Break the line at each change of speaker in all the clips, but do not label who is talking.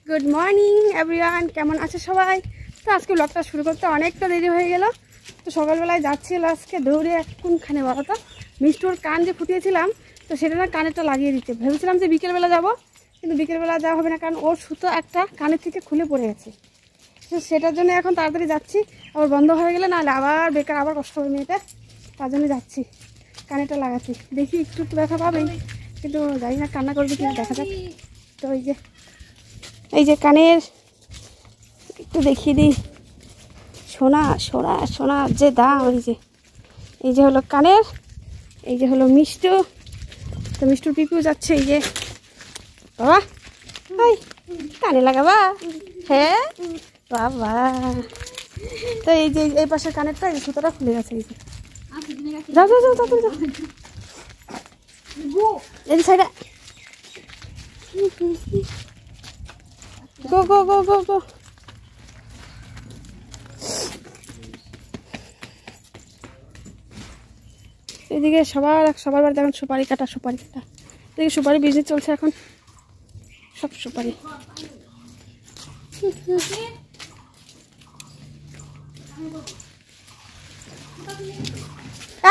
Good morning everyone, কেমন আছে সবাই? তো আজকে ব্লগটা শুরু করতে অনেকটা দেরি হয়ে গেল। তো সকালবেলায় যাচ্ছিল আজকে দৌড়ে কোনখানে বলো তো, মিষ্টুর কান যে ফুটিয়েছিলাম, তো সেটা না কানেরটা লাগিয়ে দিতে ভেবেছিলাম যে বিকেলবেলা যাব, কিন্তু বিকেলবেলা যাওয়া হবে না, কারণ ওর সুতো একটা কানের থেকে খুলে পড়ে গেছে। তো সেটার জন্য এখন তাড়াতাড়ি যাচ্ছি, আবার বন্ধ হয়ে গেলে নাহলে আবার বেকার আবার কষ্ট হবে মেয়েটা, তার জন্য যাচ্ছি কানেরটা লাগাচ্ছি। দেখি একটু একটু ব্যথা পাবেই, কিন্তু জানি না কান্না করবে কিন্তু দেখা যাক। তো এই যে কানের একটু দেখিয়ে দিই, সোনা সোনা সোনার যে দাম। এই যে হলো কানের, এই যে হলো মিষ্টু। তো মিষ্টুর পিপিও যাচ্ছে। এই যে বাবা কানে লাগাবা? হ্যাঁ বাবা। তো এই যে এই পাশের কানেরটা এই সুতোটা খুলে গেছে। এই যে যাও যাও যাও যাও যাও এই সাইডে গো গো গো গো গো। এদিকে সবার বাড়িতে এখন সুপারি কাটা এদিকে সুপারি বিজনেস চলছে এখন, সব সুপারি।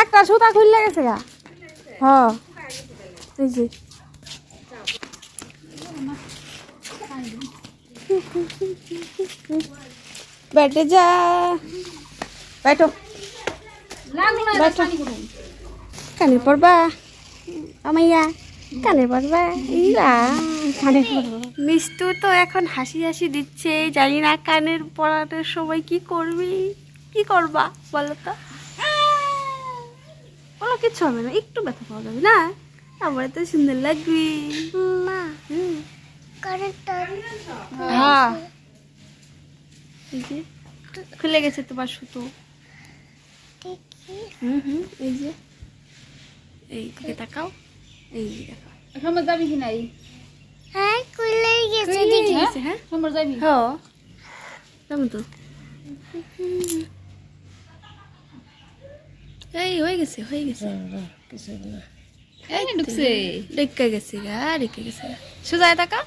একটা সুতা খুললে গেছে গা। হ্যাঁ এই যে बैठे जा बैठो बैठो काने पड़बा अमैया काने पड़बा इरा काने पड़बा। मिष्टू तो এখন হাসি হাসি দিচ্ছে, জানি না কানের পড়ানোর সময় কি করবি, কি করবা বলো তো? বলো কিচ্ছু হবে না, একটু ব্যথা পাওয়া যাবে না, আমার তো সুন্দর লাগবে মা। হ্যাঁ খুলে গেছে তোমার সুতো। এই যে এই দিকে তাকাও, এই যে দেখো
সমর যাবি কি নাই?
হ্যাঁ খুলে গেছে দেখি। হ্যাঁ
সমর যাবি?
হ্যাঁ কেমন তো এই হয়ে গেছে
এই ঢুকছে,
ডেকে গেছে সোজায় তাকা।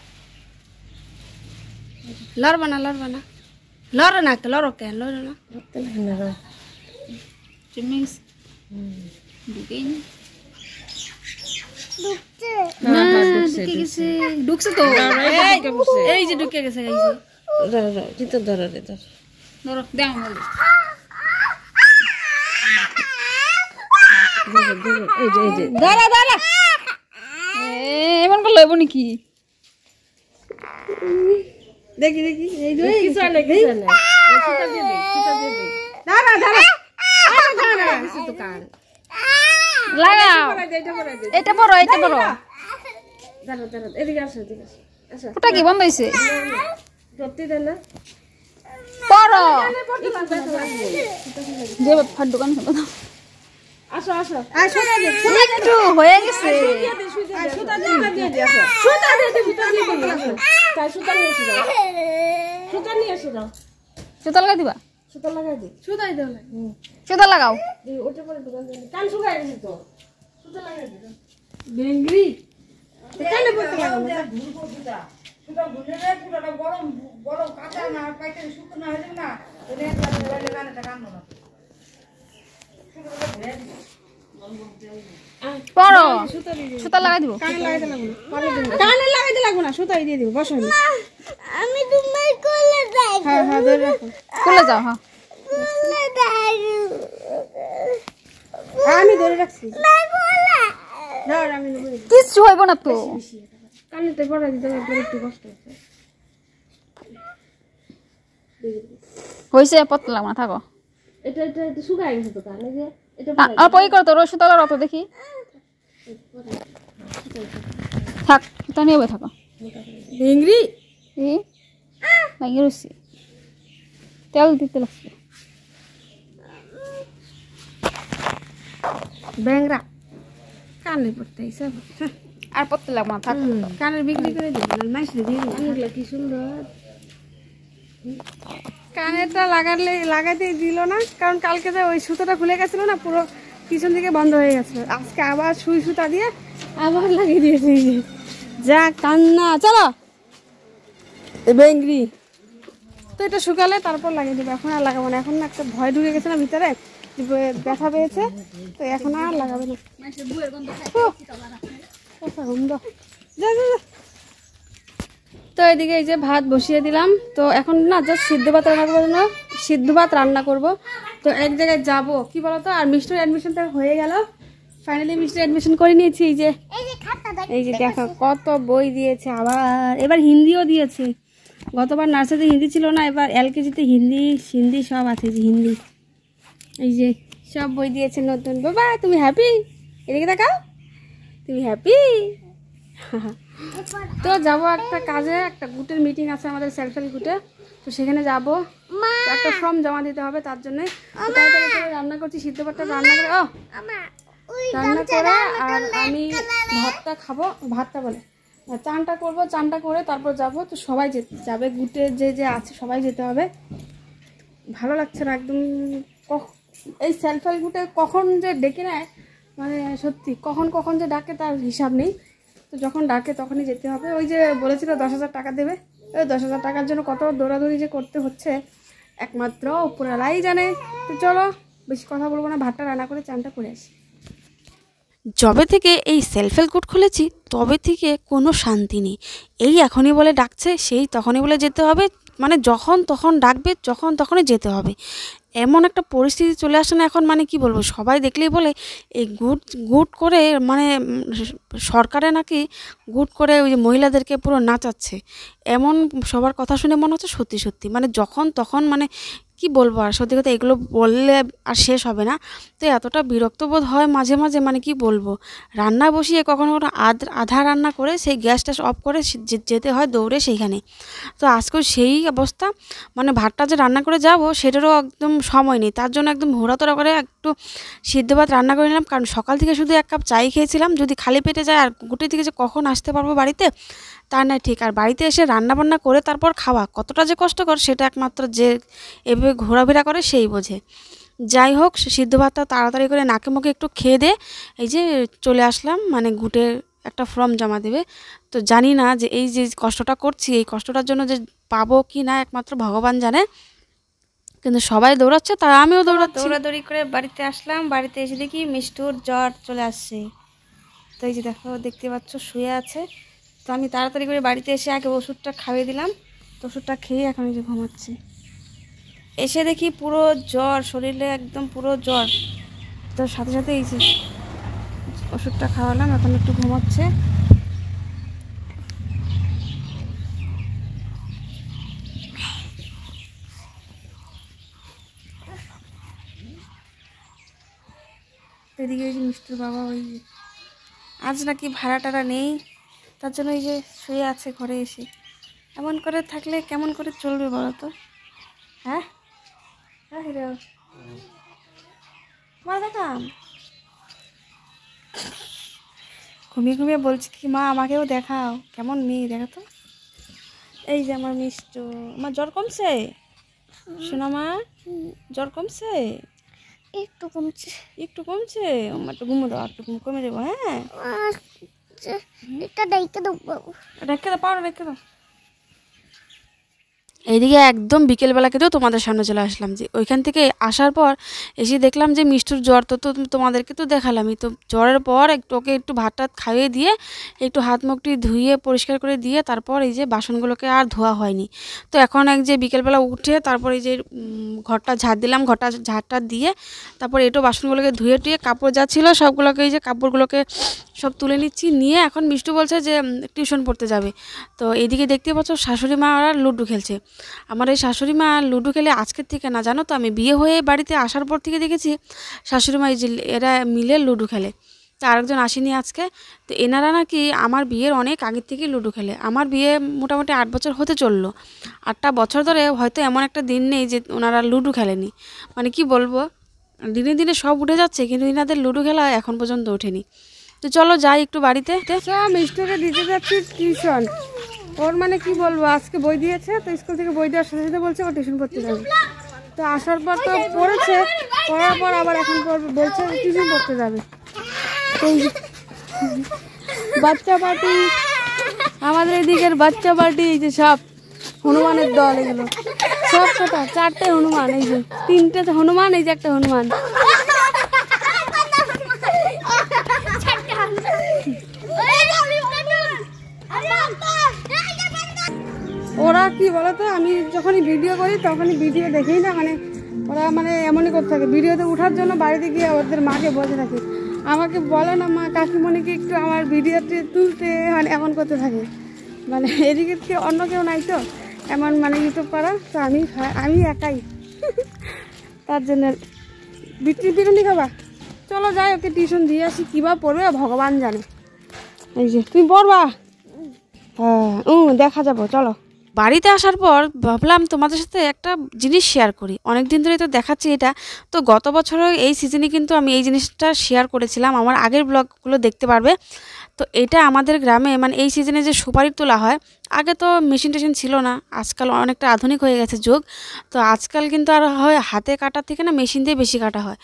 লড়বা না লড়ো কেন লড়ো না।
চিমিস ঢুকেই না। ঢুকছে তো,
এই যে ঢুকে গেছে। এই যে ধরো
দেখ এমন করে লইব নাকি?
দেখি এই যে
লাগাও, এটা বড় ওটা কি বন্ধ হয়েছে? দোকান একটু হয়ে গেছে। সুতা লাগাই দিবা? সুতা লাগাও। সুতা লাগাই দিব?
কানে লাগাইতে লাগবো না, সুতাই দিয়ে দিব। বসো আমি তোমার কোলে যাই। হ্যাঁ ধরে রাখো,
কোলে যাও। হ্যাঁ
আমি ধরে রাখছি,
কিচ্ছু হইব না তো।
কানেতে পড়া দিতে একটু কষ্ট
হয়েছে, পড়তে লাগবে না, থাকো।
এটা শুকায় গেছে তো কানে, যে এটা
আর পরে করো তো সুতলার অত দেখি থাক, সুতা নিয়ে থাকো।
ভেঙ্গরি
লাগিয়ে রয়েছি, তেল দিতে লাগছে।
ব্যাংরা কানে পড়তে
আর পড়তে লাগবে না, থাক।
কানের বিক্রি করে দেবো, মাইসে দিয়ে দেবো। কি সুন্দর কানেরটা লাগাতে দিল না, কারণ কালকে যে ওই সুতোটা খুলে গেছিল না, পুরো পিছন দিকে বন্ধ হয়ে গেছিল। আজকে আবার সুই সুতা দিয়ে আবার লাগিয়ে দিয়েছে। যা কান্না, চলো বেঙ্গরি। তো এটা শুকালে তারপর লাগিয়ে দেবে, এখন আর লাগাবো না। এখন একটা ভয় ঢুকে গেছে না ভিতরে, ব্যথা পেয়েছে, তো এখন আর লাগাবে না। তো এদিকে এই যে ভাত বসিয়ে দিলাম, তো এখন না জাস্ট সিদ্ধ ভাত রান্না করবো না, সিদ্ধ ভাত রান্না করবো। তো এক জায়গায় যাবো কি বলতো, আর মিষ্টির অ্যাডমিশনটা হয়ে গেল, ফাইনালি মিষ্টির অ্যাডমিশন করে নিয়েছি। এই যে দেখো কত বই দিয়েছে, আবার এবার হিন্দিও দিয়েছে। গতবার নার্সারিতে হিন্দি ছিল না, এবার এলকেজিতে হিন্দি হিন্দি সব আছে, যে হিন্দি এই যে সব বই দিয়েছে নতুন। বাবা তুমি হ্যাপি? এদিকে দেখাও, তুমি হ্যাপি? তো যাবো একটা কাজে, একটা গুটের মিটিং আছে আমাদের, সেলফ হেল্প গুটে, তো সেখানে যাবো, একটা ফর্ম জমা দিতে হবে, তার জন্য রান্না করছি। সিদ্ধ ভাতটা রান্না করে রান্না করে আর আমি ভাতটা খাবো, ভাতটা বলে চানটা করবো, চানটা করে তারপর যাবো। তো সবাই যাবে, গুটে যে যে আছে সবাই যেতে হবে। ভালো লাগছে না একদম, এই সেলফ হেল্প গুটে কখন যে ডেকে নেয়, মানে সত্যি কখন কখন যে ডাকে তার হিসাব নেই। তো যখন ডাকে তখনই যেতে হবে। ওই যে বলেছিল 10,000 টাকা দেবে, ওই 10,000 টাকার জন্য কত দৌড়াদৌড়ি যে করতে হচ্ছে একমাত্র উপরওয়ালাই জানে। তো চলো বেশি কথা বলবো না, ভাতটা রান্না করে চানটা করে আসি।
যবে থেকে এই সেলফ হেল্প গ্রুপ খুলেছি তবে থেকে কোনো শান্তি নেই। এই এখনই বলে ডাকছে, সেই তখনই বলে যেতে হবে, মানে যখন তখন ডাকবে, যখন তখনই যেতে হবে, এমন একটা পরিস্থিতি চলে আসে না এখন। মানে কি বলবো, সবাই দেখলেই বলে এই গুট করে, মানে সরকারে নাকি গুট করে ওই যে মহিলাদেরকে পুরো নাচাচ্ছে, এমন সবার কথা শুনে মনে হচ্ছে সত্যি সত্যি, মানে যখন তখন, মানে কি বলবো আর, সত্যি কথা এগুলো বললে আর শেষ হবে না। তো এতটা বিরক্ত বোধ হয় মাঝে মাঝে, মানে কি বলবো, রান্না বসিয়ে কখনো কখনো আধা রান্না করে সেই গ্যাস ট্যাস অফ করে যেতে হয় দৌড়ে সেইখানে। তো আজকেও সেই অবস্থা, মানে ভাতটা যে রান্না করে যাব সেটারও একদম সময় নেই, তার জন্য একদম ঘোরাতোড়া করে একটু সিদ্ধ ভাত রান্না করে নিলাম। কারণ সকাল থেকে শুধু 1 কাপ চাই খেয়েছিলাম, যদি খালি পেটে যায় আর গুটি থেকে যে কখন আসতে পারবো বাড়িতে তা না ঠিক। আর বাড়িতে এসে রান্না বান্না করে তারপর খাওয়া কতটা যে কষ্টকর সেটা একমাত্র যে এভাবে ঘোরাফেরা করে সেই বোঝে। যাই হোক, সিদ্ধ ভাতটা তাড়াতাড়ি করে নাকে মুখে একটু খেয়ে দে এই যে চলে আসলাম, মানে গুটের একটা ফর্ম জমা দেবে। তো জানি না যে এই যে কষ্টটা করছি, এই কষ্টটার জন্য যে পাবো কি না একমাত্র ভগবান জানে, কিন্তু সবাই দৌড়াচ্ছে, তাই আমিও দৌড়াদৌড়ি করে বাড়িতে আসলাম। বাড়িতে এসে দেখি মিষ্টুর জ্বর চলে আসছে। তো এই যে দেখো, দেখতে পাচ্ছ শুয়ে আছে। তো আমি তাড়াতাড়ি করে বাড়িতে এসে আগে ওষুধটা খাইয়ে দিলাম, তো ওষুধটা খেয়ে এখন এই যে ঘুমাচ্ছি। এসে দেখি পুরো জ্বর, শরীরে একদম পুরো জ্বর। তো সাথে সাথে এই যে ওষুধটা খাওয়ালাম, এখন একটু ঘুমাচ্ছে। এদিকে এই যে মিষ্টির বাবা, ওই আজ নাকি ভাড়া টাড়া নেই, তার জন্য এই যে শুয়ে আছে ঘরে এসে। এমন করে থাকলে কেমন করে চলবে বলো তো? হ্যাঁ হিরো তোমার দেখাম, ঘুমিয়ে ঘুমিয়ে বলছি কি মা আমাকেও দেখাও, কেমন মেয়ে দেখো তো। এই যে আমার মিষ্টু, আমার জ্বর কমছে শোনা মা? জ্বর কমছে? একটু কমছে, একটু কমছে। আমার একটু ঘুমো দাও, একটু কমে যাবো। হ্যাঁ এটা রেখে দাও, রেখে দাও, পাউডার রেখে দাও। এইদিকে একদম বিকেলবেলা কেটেও তোমাদের সামনে চলে আসলাম। যে ওইখান থেকে আসার পর এসে দেখলাম যে মিষ্টুর জ্বর, তো তোমাদেরকে তো দেখালামই। তো জ্বরের পর ওকে একটু ভাত টাত খাইয়ে দিয়ে একটু হাত মুখটি ধুয়ে পরিষ্কার করে দিয়ে তারপর এই যে বাসনগুলোকে আর ধোয়া হয়নি। তো এখন এক যে বিকেলবেলা উঠে তারপর এই যে ঘরটা ঝাড় দিলাম, ঘরটা ঝাড়টা দিয়ে তারপর এটো বাসনগুলোকে ধুয়ে টুয়ে কাপড় যা ছিল সবগুলোকে এই যে কাপড়গুলোকে সব তুলে নিচ্ছি। নিয়ে এখন মিষ্টু বলছে যে টিউশন পড়তে যাবে। তো এইদিকে দেখতে পাচ্ছ শাশুড়ি মা ওরা লুডো খেলছে। আমার এই শাশুড়ি মা লুডো খেলে আজকের থেকে না, জানো তো, আমি বিয়ে হয়ে বাড়িতে আসার পর থেকে দেখেছি শাশুড়ি মা এই যে এরা মিলে লুডো খেলে। তো আরেকজন আসেনি আজকে। তো এনারা নাকি আমার বিয়ের অনেক আগের থেকেই লুডো খেলে। আমার বিয়ে মোটামুটি 8 বছর হতে চললো, 8টা বছর ধরে হয়তো এমন একটা দিন নেই যে ওনারা লুডো খেলেনি। মানে কি বলবো, দিনে দিনে সব উঠে যাচ্ছে, কিন্তু এনাদের লুডো খেলা এখন পর্যন্ত ওঠেনি। তো চলো যাই একটু বাড়িতে।
মিষ্টুকে দিতে যাচ্ছি টিউশন। ওর মানে কি বলবো, আজকে বই দিয়েছে, তো স্কুল থেকে বই দেওয়ার সাথে সাথে বলছে ও টিউশন পড়তে যাবে। তো আসার পর তো পড়েছে, পড়ার পর আবার এখন বলছে টিউশন পড়তে যাবে। বাচ্চা পার্টি, আমাদের এদিকের বাচ্চা পার্টি, এই যে সব হনুমানের দল এগুলো সব কটা, 4টে হনুমান, এই যে 3টে হনুমান, এই যে একটা হনুমান। ওরা কি বলতো, আমি যখনই ভিডিও করি তখনই ভিডিও দেখেই না, মানে ওরা মানে এমনই করতে থাকে, ভিডিওতে ওঠার জন্য বাড়িতে গিয়ে ওদের মাকে বসে থাকে, আমাকে বলে না মা কাকিমণিকে একটু আমার ভিডিওতে তুলতে, মানে এমন করতে থাকে। মানে এদিকে অন্য কেউ নাই তো এমন মানে ইউটিউব করা, তো আমি একাই তার জন্য। বিরিয়ানি খাবা? চলো যাই, ওকে টিউশন দিয়ে আসি, কীবা পড়বে ভগবান জানে। এই যে তুমি পড়বা? হ্যাঁ দেখা যাবো, চলো।
বাড়িতে আসার পর ভাবলাম তোমাদের সাথে একটা জিনিস শেয়ার করি, অনেক দিন ধরে তো দেখাচ্ছি এটা, তো গত বছরও এই সিজনে কিন্তু আমি এই জিনিসটা শেয়ার করেছিলাম, আমার আগের ব্লগগুলো দেখতে পারবে। তো এটা আমাদের গ্রামে মানে এই সিজনে যে সুপারি তোলা হয়, আগে তো মেশিন টেশিন ছিল না, আজকাল অনেকটা আধুনিক হয়ে গেছে যুগ, তো আজকাল কিন্তু আর হয় হাতে কাটার থেকে না মেশিন দিয়ে বেশি কাটা হয়।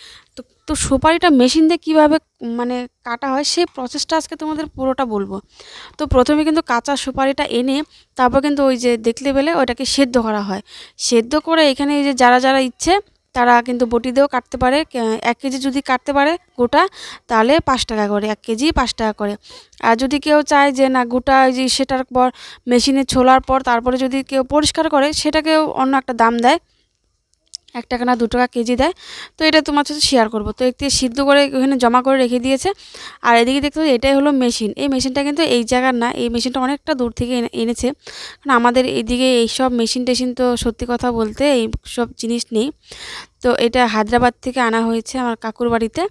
তো সুপারিটা মেশিন দিয়ে কীভাবে মানে কাটা হয় সেই প্রসেসটা আজকে তোমাদের পুরোটা বলবো। তো প্রথমে কিন্তু কাঁচা সুপারিটা এনে তারপর কিন্তু ওই যে দেখতে পেলে ওটাকে সেদ্ধ করা হয়, সেদ্ধ করে এখানে এই যে যারা যারা ইচ্ছে তারা কিন্তু বটি দিয়েও কাটতে পারে। 1 কেজি যদি কাটতে পারে গোটা তাহলে 5 টাকা করে, 1 কেজি 5 টাকা করে। আর যদি কেউ চায় যে না গোটা যে সেটার পর মেশিনে ছোলার পর তারপরে যদি কেউ পরিষ্কার করে সেটাকেও অন্য একটা দাম দেয়, 1 টাকা না 2 টাকা কেজি দেয়। তো এটা তোমার সাথে শেয়ার করবো। তো একটু সিদ্ধ করে ওখানে জমা করে রেখে দিয়েছে। আর এদিকে দেখতে পাচ্ছি এটাই হলো মেশিন, এই মেশিনটা কিন্তু এই জায়গার না, এই মেশিনটা অনেকটা দূর থেকে এনেছে, কারণ আমাদের এইদিকে এইসব মেশিন টেশিন তো সত্যি কথা বলতে এই সব জিনিস নেই। তো এটা হায়দ্রাবাদ থেকে আনা হয়েছে আমার কাকুর বাড়িতে।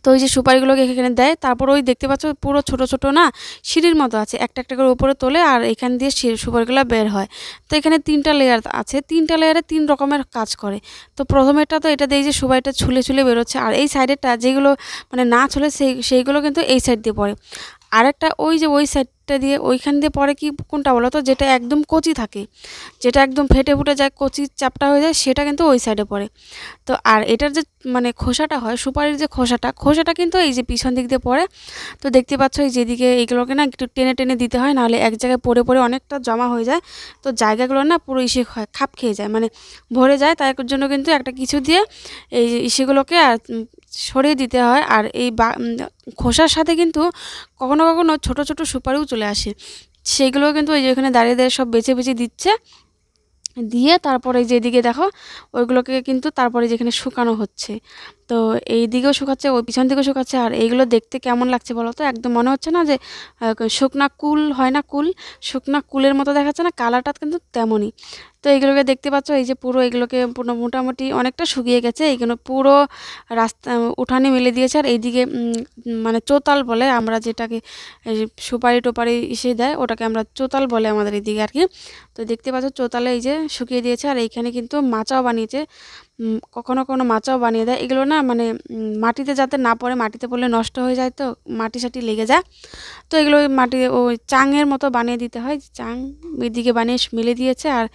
তো ওই যে সুপারিগুলোকে এখানে দেয়, তারপর ওই দেখতে পাচ্ছ পুরো ছোট ছোট না সিঁড়ির মতো আছে, একটা একটা করে উপরে তোলে আর এখান দিয়ে সুপারিগুলো বের হয়। তো এখানে 3টা লেয়ার আছে, 3টা লেয়ারে 3 রকমের কাজ করে। তো প্রথমেরটা তো এটা দিয়ে যে সুপারিটা ছুলে ছুলে বেরোচ্ছে, আর এই সাইডেরটা যেগুলো মানে না ছুলে সেইগুলো কিন্তু এই সাইড দিয়ে পড়ে। আরেকটা ওই যে ওই সাইডটা দিয়ে ওইখান দিয়ে পরে কি কোনটা বলো তো, যেটা একদম কচি থাকে, যেটা একদম ফেটে ফুটে যায়, কচি চাপটা হয়ে যায়, সেটা কিন্তু ওই সাইডে পড়ে। তো আর এটার যে মানে খোসাটা হয় সুপারির যে খোসাটা কিন্তু এই যে পিছন দিক দিয়ে পড়ে। তো দেখতে পাচ্ছ এই যেদিকে এইগুলোকে না একটু টেনে টেনে দিতে হয়, নাহলে এক জায়গায় পড়ে পড়ে অনেকটা জমা হয়ে যায়, তো জায়গাগুলো না পুরো হয় খাপ খেয়ে যায়, মানে ভরে যায়। তাই জন্য কিন্তু একটা কিছু দিয়ে এই ইসেগুলোকে আর সরিয়ে দিতে হয়। আর এই খোসার সাথে কিন্তু কখনো কখনো ছোট ছোট সুপারিও চলে আসে, সেইগুলোও কিন্তু ওই যে ওখানে দাঁড়িয়ে দাঁড়িয়ে সব বেছে বেছে দিচ্ছে, দিয়ে তারপরে যেদিকে দেখো ওইগুলোকে কিন্তু তারপরে যেখানে শুকানো হচ্ছে, তো এই দিকেও শুকাচ্ছে, ওই পিছন দিকেও শুকাচ্ছে। আর এইগুলো দেখতে কেমন লাগছে বলো তো, একদম মনে হচ্ছে না যে শুকনা কুল হয় না, শুকনা কুলের মতো দেখাচ্ছে না, কালারটা কিন্তু তেমনই। তো এইগুলোকে দেখতে পাচ্ছ এই যে পুরো এগুলোকে মোটামুটি অনেকটা শুকিয়ে গেছে, এইগুলো পুরো রাস্তা উঠানে মেলে দিয়েছে। আর এইদিকে মানে চোতাল বলে আমরা যেটাকে, সুপারি টোপারি এসে দেয় ওটাকে আমরা চোতাল বলে আমাদের এইদিকে আর কি। তো দেখতে পাচ্ছ চোতালে এই যে শুকিয়ে দিয়েছে। আর এইখানে কিন্তু মাচাও বানিয়েছে, কখনো কখনো মাচাও বানিয়ে দেয়। এগুলো না মানে মাটিতে যাতে না পড়ে, মাটিতে পড়লে নষ্ট হয়ে যায়, তো মাটি সাটি লেগে যায়, তো এগুলো মাটি ওই চাঙের মতো বানিয়ে দিতে হয়। চাং এদিকে বানিয়ে মেলে দিয়েছে, আর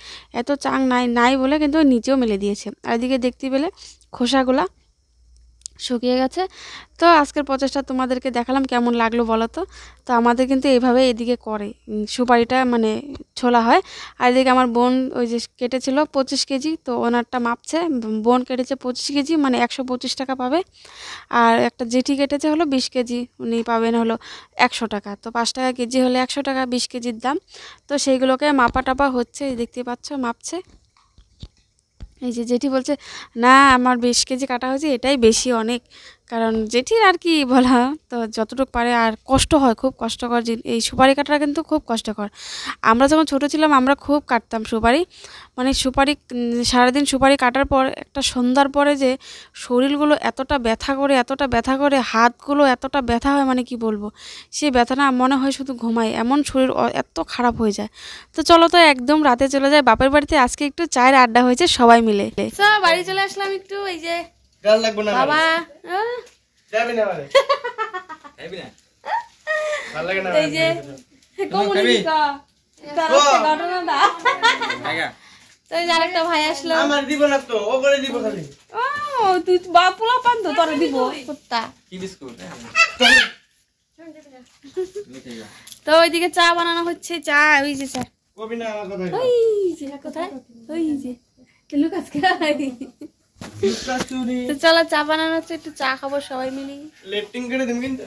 এত চাং নাই বলে কিন্তু নিচেও মেলে দিয়েছে। আর এদিকে দেখতে পেলে খোসাগুলা শুকিয়ে গেছে। তো আজকের প্রচেষ্টা তোমাদেরকে দেখালাম, কেমন লাগলো বলো তো। তো আমাদের কিন্তু এইভাবে এদিকে করে সুপারিটা মানে ছোলা হয়। আর এদিকে আমার বোন ওই যে কেটেছিল 25 কেজি, তো ওনারটা মাপছে, বোন কেটেছে 25 কেজি মানে 125 টাকা পাবে। আর একটা জেঠি কেটেছে হলো 20 কেজি, উনি পাবেন হলো 100 টাকা। তো 5 টাকা কেজি হলে 100 টাকা, 20 কেজির দাম। তো সেইগুলোকে মাপা টাপা হচ্ছে, দেখতে পাচ্ছ মাপছে। এই যে জেঠি বলছে না আমার 20 কেজি কাটা হয়েছে, এটাই বেশি অনেক, কারণ জেঠির আর কি বলা, তো যতটুকু পারে। আর কষ্ট হয়, খুব কষ্টকর, এই সুপারি কাটাটা কিন্তু খুব কষ্টকর। আমরা যখন ছোটো ছিলাম আমরা খুব কাটতাম সুপারি, মানে সুপারি সারাদিন সুপারি কাটার পর একটা সন্ধ্যার পরে যে শরীরগুলো এতটা ব্যথা করে, হাতগুলো এতটা ব্যথা হয় মানে কি বলবো, সেই ব্যথা না মনে হয় শুধু ঘুমাই, এমন শরীর এত খারাপ হয়ে যায়। তো চলো তো একদম রাতে চলে যায় বাপের বাড়িতে। আজকে একটু চায়ের আড্ডা হয়েছে সবাই মিলে, বাড়ি চলে আসলাম একটু। এই যে বাবা এই যে আরেকটা ভাই আসলো, তুই বাপুলা পান তো তোরা দিব কুত্তা। তো ওইদিকে চা বানানো হচ্ছে, চা ওই যে চা
কবি না আমার কথা
ওই যে কোথায় ওই যে লুকাস খাই
চুরি
তো চলো চা বানানো হচ্ছে, একটু চা খাবো সবাই মিলে।
লেফটিং করে দিন কিন্তু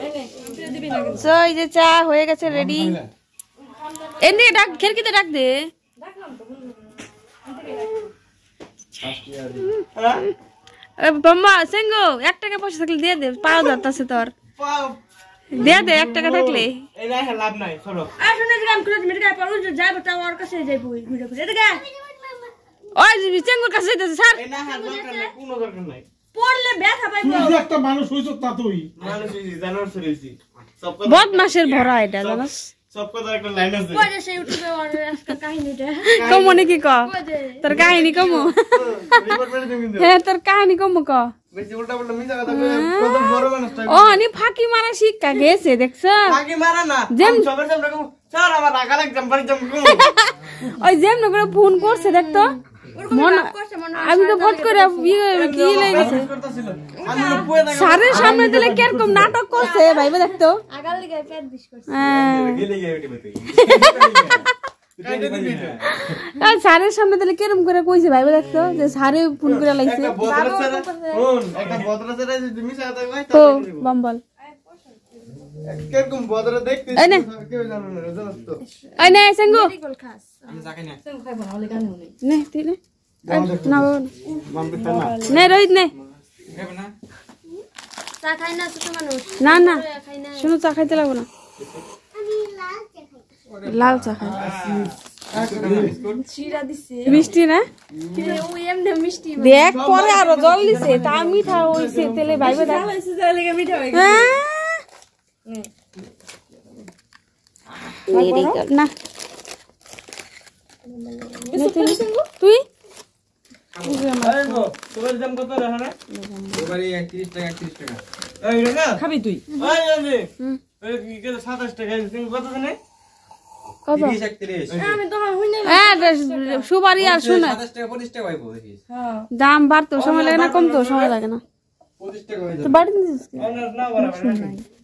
তো এই যে চা হয়ে গেছে রেডি। এমনি ডাক খেরকিতে ডাক দে। বাম্মা সেঙ্গো 1 টাকা পয়সা থাকলে দিয়ে দে, পাওয়া যাচ্ছে তোর, দিয়ে দে 1 টাকা থাকলে।
এই না লাভ নাই চলো
আর শুনে যে আমি করে মেডিকেল পারু যাইব তা ওর কাছে যাইব ভিডিও করে এটা
ওই সেঙ্গোর কাছে যাইতেছে স্যার।
এই না দরকার নাই, কোনো দরকার নাই।
পড়লে ব্যথা পাইবো
তুই একটা মানুষ হইছ তা তুই
মানুষ হইছি জানোয়ার হইছি সব কথা
বদমাশের ভরা এটা জানাস।
সব কথা একটা লাইন আছে
কই যে সেই ইউটিউবে ওর আজকে কাহিনীটা
কমনে কি ক
কই যে
তোর কাহিনী কম।
রিপোর্ট করে দিন কিন্তু
হ্যাঁ তোর কাহিনী কম ক।
বেশি উল্টা পাল্টা মিছা কথা কই কত বড় মানুষটা
ও নি ফাঁকি মারা শিক্ষা গেছে দেখছ।
আগে মারা না
যেম-
আমি সবার সামনে কম স্যার আমার রাখা লাগতাম বাড়ি যাম কম
ওই যেমন করে ফোন করছে দেখতো মন, আমি তো ফট করে কি লেগেছে
করতেছিল আমি পুয়ে থাকা
স্যারের সামনে দিলে কিরকম নাটক করছে ভাইবা দেখতো।
আগাল দিকে পেট বিষ করছে
হ্যাঁ,
গেলে গিয়ে বেটি বেটি
আর স্যারের সামনে দিলে কিরকম করে কইছে ভাইবা দেখতো যে স্যারে ফোন করে লাইছে।
একটা বদরা স্যার কোন একটা বদরা স্যার যদি মিছা কথা কই
ও বাম্বল
কিরকম বদরা দেখতে
এই নে।
কেউ জানো না জানো তো
ওই নে সেঙ্গু
গোল খাস
আমি যাকে না
নে তুই নে না বাবা না।
মাম দিতে না
নে রোহিত নে।
খাবে না
চা খাই না ছোট মানুষ
না না
খাই না
শুনো চা খাইতে লাগবো না, লাল চা খাই।
চিরা দিছে
মিষ্টি না
ও এমনে মিষ্টি
দেখ পরে আরো জল দিছে তা মিঠা হইছে তেলে ভাইবা দেখ।
হইছে যা লাগে মিঠা হই
না তুই
এই গো তোমার দাম কত রে হ্যাঁ এবারে 31 টাকা 31 টাকা এই রে না
খাবি তুই
এই রে এই কি কে 27 টাকা তুমি কত জানে
কত
30 31
আমি তো হই না
হ্যাঁ সুপারি আর শুনে
27 টাকা 25 টাকা পাইবো দেখিস
দাম বাড়তো সময় লাগে না কমতো সময় লাগে না।
25 টাকা হয়ে
তো
যাবে
বাড়ি দিছিস কি?
না বরাবর